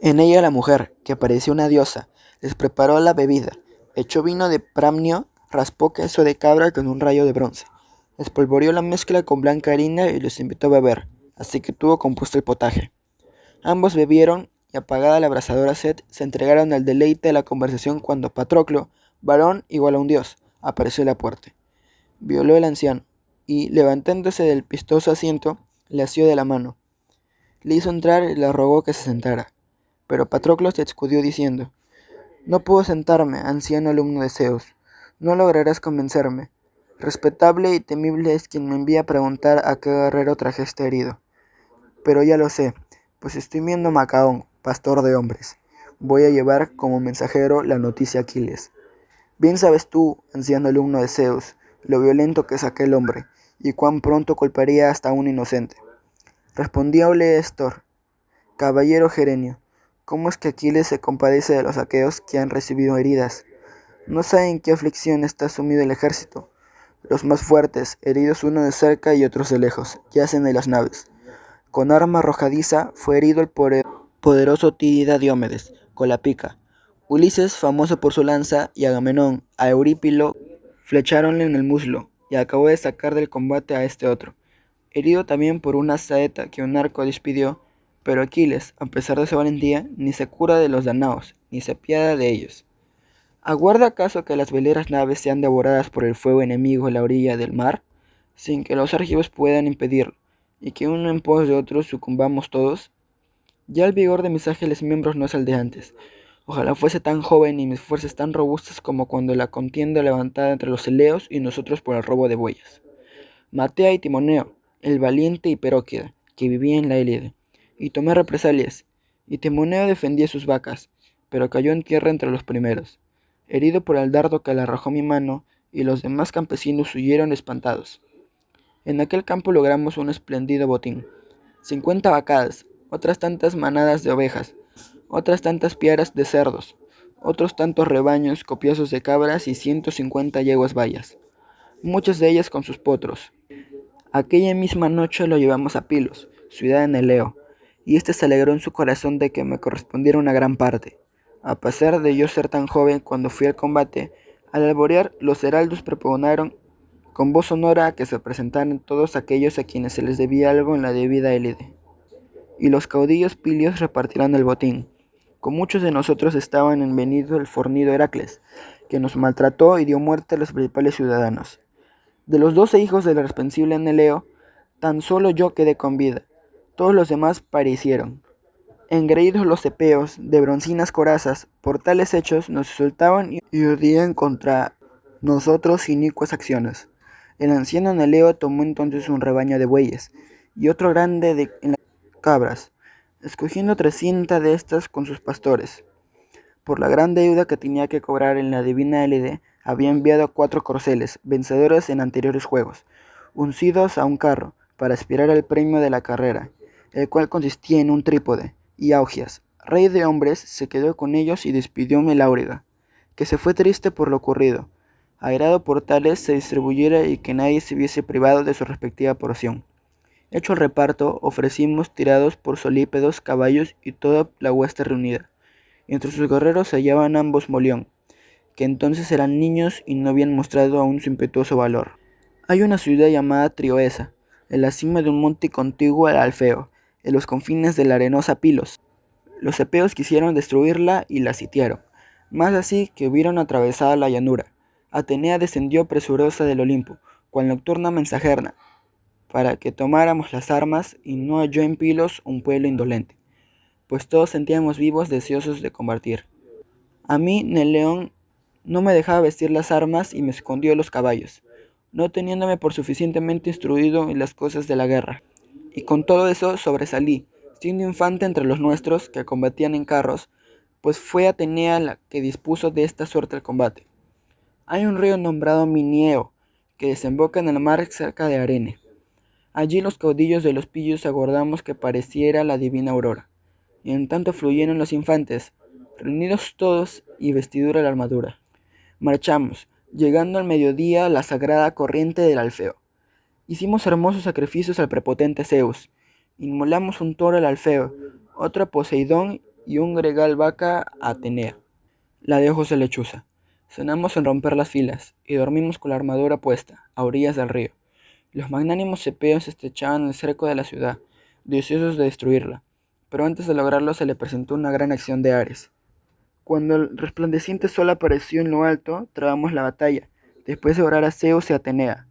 En ella la mujer, que parecía una diosa, les preparó la bebida, echó vino de pramnio, raspó queso de cabra con un rayo de bronce, espolvoreó la mezcla con blanca harina y los invitó a beber, así que tuvo compuesto el potaje. Ambos bebieron y apagada la abrasadora sed, se entregaron al deleite de la conversación cuando Patroclo, varón igual a un dios, apareció en la puerta. Violó el anciano, y, levantándose del vistoso asiento, le asió de la mano. Le hizo entrar y le rogó que se sentara. Pero Patroclo se escudió diciendo: «No puedo sentarme, anciano alumno de Zeus. No lograrás convencerme. Respetable y temible es quien me envía a preguntar a qué guerrero trajiste herido. Pero ya lo sé, pues estoy viendo Macaón, pastor de hombres. Voy a llevar como mensajero la noticia a Aquiles. Bien sabes tú, anciano alumno de Zeus, lo violento que es aquel hombre, y cuán pronto culparía hasta a un inocente». Respondióle Néstor: «Caballero Gerenio, ¿cómo es que Aquiles se compadece de los aqueos que han recibido heridas? ¿No sabe en qué aflicción está sumido el ejército? Los más fuertes, heridos uno de cerca y otros de lejos, yacen en las naves. Con arma arrojadiza fue herido el poderoso Tidida Diomedes, con la pica. Ulises, famoso por su lanza, y Agamenón, a Eurípilo, flecháronle en el muslo, y acabó de sacar del combate a este otro, herido también por una saeta que un arco despidió, pero Aquiles, a pesar de su valentía, ni se cura de los danaos, ni se apiada de ellos. ¿Aguarda acaso que las veleras naves sean devoradas por el fuego enemigo en la orilla del mar, sin que los argivos puedan impedirlo, y que uno en pos de otro sucumbamos todos? Ya el vigor de mis ágiles miembros no es el de antes. Ojalá fuese tan joven y mis fuerzas tan robustas como cuando la contienda levantada entre los eleos y nosotros por el robo de bueyes. Maté a Timoneo, el valiente Hiperóquida, que vivía en la Élide, y tomé represalias, y Timoneo defendía sus vacas, pero cayó en tierra entre los primeros, herido por el dardo que le arrojó mi mano, y los demás campesinos huyeron espantados. En aquel campo logramos un espléndido botín: 50 vacadas, otras tantas manadas de ovejas, otras tantas piaras de cerdos, otros tantos rebaños copiosos de cabras y 150 yeguas bayas, muchas de ellas con sus potros. Aquella misma noche lo llevamos a Pilos, ciudad de Neleo, y éste se alegró en su corazón de que me correspondiera una gran parte. A pesar de yo ser tan joven cuando fui al combate, al alborear los heraldos pregonaron con voz sonora a que se presentaran todos aquellos a quienes se les debía algo en la debida élide, y los caudillos pilios repartirán el botín. Con muchos de nosotros estaban en venido el fornido Heracles, que nos maltrató y dio muerte a los principales ciudadanos. De los 12 hijos del irreprensible Neleo, tan solo yo quedé con vida. Todos los demás perecieron. Engreídos los epeos, de broncinas corazas, por tales hechos nos insultaban y urdían contra nosotros inicuas acciones. El anciano Neleo tomó entonces un rebaño de bueyes y otro grande de cabras, escogiendo 300 de estas con sus pastores. Por la gran deuda que tenía que cobrar en la divina Élide, había enviado 4 corceles, vencedores en anteriores juegos, uncidos a un carro, para aspirar al premio de la carrera, el cual consistía en un trípode, y Augias, rey de hombres, se quedó con ellos y despidió Meláuriga, que se fue triste por lo ocurrido, airado por tales se distribuyera y que nadie se viese privado de su respectiva porción. Hecho el reparto, ofrecimos tirados por solípedos, caballos y toda la hueste reunida. Entre sus guerreros se hallaban ambos Molión, que entonces eran niños y no habían mostrado aún su impetuoso valor. Hay una ciudad llamada Trioesa, en la cima de un monte contiguo al Alfeo, en los confines de la arenosa Pilos. Los epeos quisieron destruirla y la sitiaron, más así que hubieron atravesado la llanura. Atenea descendió presurosa del Olimpo, cual nocturna mensajera, para que tomáramos las armas, y no halló en Pilos un pueblo indolente, pues todos sentíamos vivos deseosos de combatir. A mí, Neleón, No me dejaba vestir las armas y me escondió los caballos, no teniéndome por suficientemente instruido en las cosas de la guerra. Y con todo eso sobresalí, siendo infante entre los nuestros que combatían en carros, pues fue Atenea la que dispuso de esta suerte el combate. Hay un río nombrado Minieo, que desemboca en el mar cerca de Arene. Allí los caudillos de los pillos aguardamos que pareciera la divina aurora, y en tanto fluyeron los infantes, reunidos todos y vestidura la armadura. Marchamos, llegando al mediodía a la sagrada corriente del Alfeo. Hicimos hermosos sacrificios al prepotente Zeus. Inmolamos un toro al Alfeo, otro a Poseidón y un gregal vaca a Atenea, la de ojos de lechuza. Cenamos en romper las filas y dormimos con la armadura puesta, a orillas del río. Los magnánimos epeos estrechaban el cerco de la ciudad, deseosos de destruirla, pero antes de lograrlo se le presentó una gran acción de Ares. Cuando el resplandeciente sol apareció en lo alto, trabamos la batalla, después de orar a Zeus y Atenea.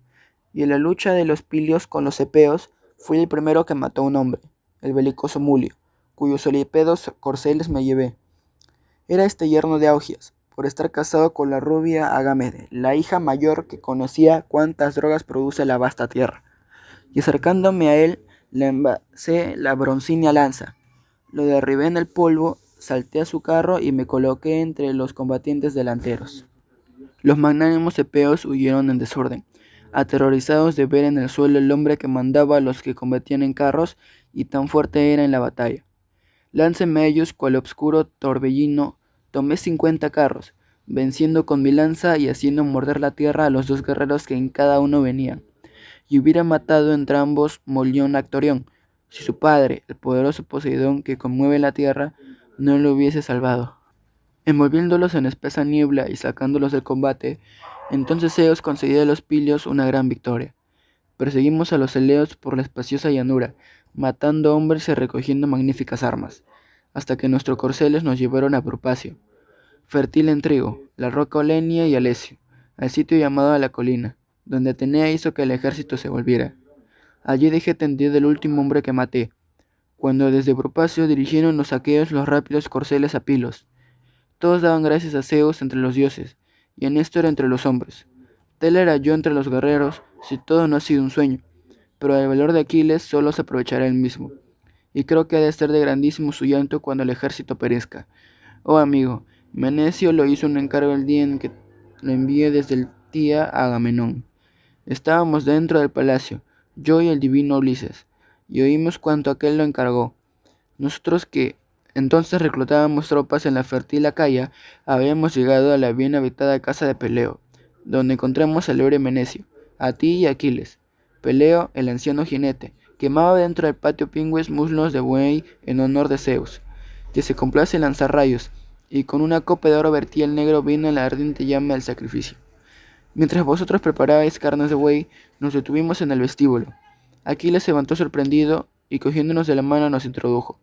Y en la lucha de los pilios con los epeos, fui el primero que mató a un hombre, el belicoso Mulio, cuyos solípedos corceles me llevé. Era este yerno de Augias, por estar casado con la rubia Agamede, la hija mayor que conocía cuántas drogas produce la vasta tierra. Y acercándome a él, le envasé la broncínea lanza, lo derribé en el polvo, salté a su carro y me coloqué entre los combatientes delanteros. Los magnánimos epeos huyeron en desorden, aterrorizados de ver en el suelo el hombre que mandaba a los que combatían en carros y tan fuerte era en la batalla. Lánceme a ellos cual obscuro torbellino, tomé 50 carros, venciendo con mi lanza y haciendo morder la tierra a los 2 guerreros que en cada uno venían, y hubiera matado entrambos Molión Actorión, si su padre, el poderoso Poseidón que conmueve la tierra, no lo hubiese salvado. Envolviéndolos en espesa niebla y sacándolos del combate, entonces Zeus concedió a los pilios una gran victoria. Perseguimos a los eleos por la espaciosa llanura, matando hombres y recogiendo magníficas armas, hasta que nuestros corceles nos llevaron a Propacio, fértil en trigo, la roca Olenia y Alesio, al sitio llamado a la colina, donde Atenea hizo que el ejército se volviera. Allí dejé tendido el último hombre que maté, cuando desde Propacio dirigieron los aqueos los rápidos corceles a Pilos. Todos daban gracias a Zeus entre los dioses, y a Néstor entre los hombres. Tal era yo entre los guerreros, si todo no ha sido un sueño, pero del valor de Aquiles solo se aprovechará él mismo, y creo que ha de ser de grandísimo su llanto cuando el ejército perezca. Oh amigo, Menecio lo hizo un encargo el día en que lo envié desde el Tía a Agamenón. Estábamos dentro del palacio, yo y el divino Ulises, y oímos cuanto aquel lo encargó. Nosotros que entonces reclutábamos tropas en la fértil Acaya, habíamos llegado a la bien habitada casa de Peleo, donde encontramos al libre Menecio, a ti y a Aquiles. Peleo, el anciano jinete, quemaba dentro del patio pingües muslos de buey en honor de Zeus, que se complace en lanzar rayos, y con una copa de oro vertía el negro vino en la ardiente llama del sacrificio. Mientras vosotros preparabais carnes de buey, nos detuvimos en el vestíbulo. Aquiles se levantó sorprendido y cogiéndonos de la mano nos introdujo.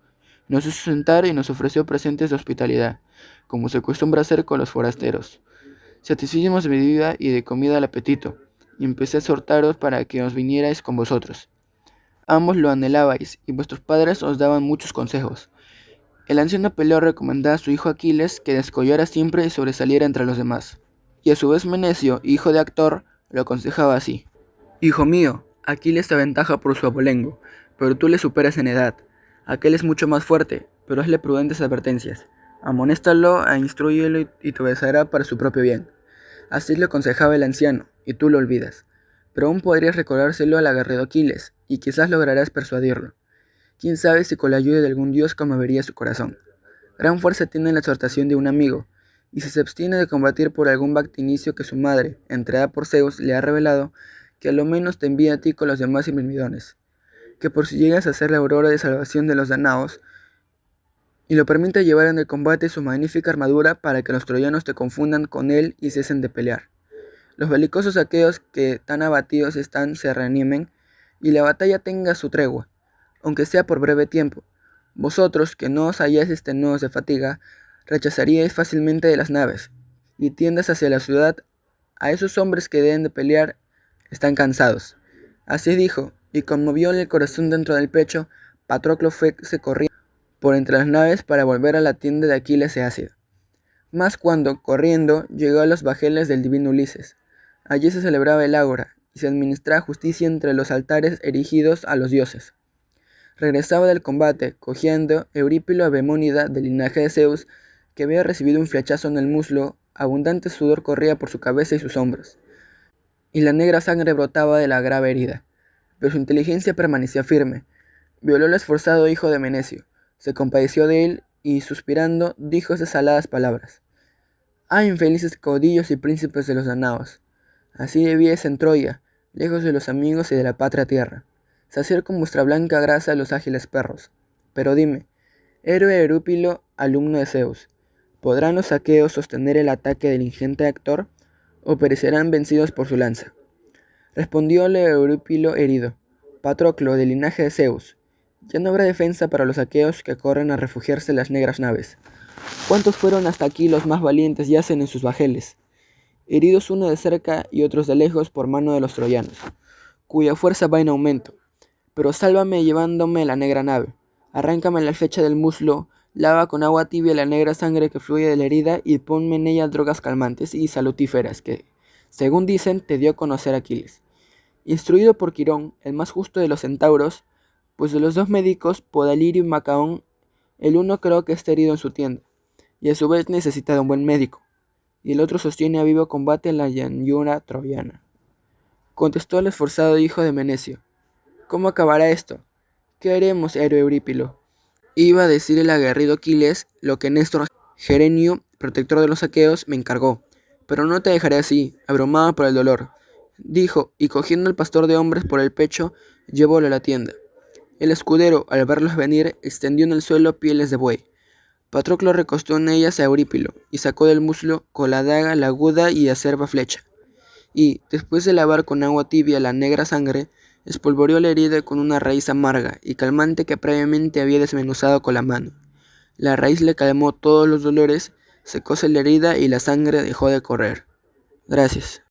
Nos hizo sentar y nos ofreció presentes de hospitalidad, como se acostumbra hacer con los forasteros. Satisfizimos de bebida y de comida el apetito, y empecé a exhortaros para que os vinierais con vosotros. Ambos lo anhelabais, y vuestros padres os daban muchos consejos. El anciano Peleo recomendaba a su hijo Aquiles que descollara siempre y sobresaliera entre los demás. Y a su vez Menecio, hijo de Actor, lo aconsejaba así. Hijo mío, Aquiles te aventaja por su abolengo, pero tú le superas en edad. Aquel es mucho más fuerte, pero hazle prudentes advertencias. Amonéstalo e instrúyelo y te obedecerá para su propio bien. Así le aconsejaba el anciano, y tú lo olvidas. Pero aún podrías recordárselo al aguerrido Aquiles, y quizás lograrás persuadirlo. Quién sabe si con la ayuda de algún dios conmovería su corazón. Gran fuerza tiene la exhortación de un amigo, y si se abstiene de combatir por algún bactinicio que su madre, entregada por Zeus, le ha revelado, que a lo menos te envíe a ti con los demás mirmidones, que por si llegas a ser la aurora de salvación de los danaos, y lo permita llevar en el combate su magnífica armadura para que los troyanos te confundan con él y cesen de pelear. Los belicosos aqueos que tan abatidos están se reanimen, y la batalla tenga su tregua, aunque sea por breve tiempo. Vosotros, que no os halláis extenuados de fatiga, rechazaríais fácilmente de las naves, y tiendas hacia la ciudad. A esos hombres que deben de pelear están cansados. Así dijo, y conmovióle el corazón dentro del pecho. Patroclo se corría por entre las naves para volver a la tienda de Aquiles Eácida. más cuando, corriendo, llegó a los bajeles del divino Ulises. Allí se celebraba el ágora, y se administraba justicia entre los altares erigidos a los dioses. Regresaba del combate, cogiendo Eurípilo a Bemónida, del linaje de Zeus, que había recibido un flechazo en el muslo. Abundante sudor corría por su cabeza y sus hombros, y la negra sangre brotaba de la grave herida. Pero su inteligencia permanecía firme. Violó al esforzado hijo de Menecio, se compadeció de él y, suspirando, dijo esas aladas palabras: «Ah, infelices caudillos y príncipes de los danaos, así debíais en Troya, lejos de los amigos y de la patria tierra, saciar con vuestra blanca grasa a los ágiles perros. Pero dime, héroe Eurípilo, alumno de Zeus, ¿podrán los aqueos sostener el ataque del ingente Héctor, o perecerán vencidos por su lanza?» Respondióle Eurípilo herido: «Patroclo, del linaje de Zeus, ya no habrá defensa para los aqueos que corren a refugiarse en las negras naves. ¿Cuántos fueron hasta aquí los más valientes yacen en sus bajeles, heridos uno de cerca y otros de lejos por mano de los troyanos, cuya fuerza va en aumento? Pero sálvame llevándome la negra nave, arráncame la flecha del muslo, lava con agua tibia la negra sangre que fluye de la herida y ponme en ella drogas calmantes y salutíferas que, según dicen, te dio a conocer Aquiles. Instruido por Quirón, el más justo de los centauros, pues de los dos médicos, Podalirio y Macaón, el uno creo que está herido en su tienda, y a su vez necesita de un buen médico, y el otro sostiene a vivo combate en la llanura troyana». Contestó el esforzado hijo de Menecio: «¿Cómo acabará esto? ¿Qué haremos, héroe Eurípilo?» Iba a decir el aguerrido Aquiles lo que Néstor Gerenio, protector de los aqueos, me encargó, pero no te dejaré así, abrumado por el dolor, dijo, y cogiendo al pastor de hombres por el pecho, llevólo a la tienda. El escudero, al verlos venir, extendió en el suelo pieles de buey. Patroclo recostó en ellas a Eurípilo, y sacó del muslo con la daga la aguda y acerba flecha, y, después de lavar con agua tibia la negra sangre, espolvoreó la herida con una raíz amarga y calmante que previamente había desmenuzado con la mano. La raíz le calmó todos los dolores, secóse la herida y la sangre dejó de correr. Gracias.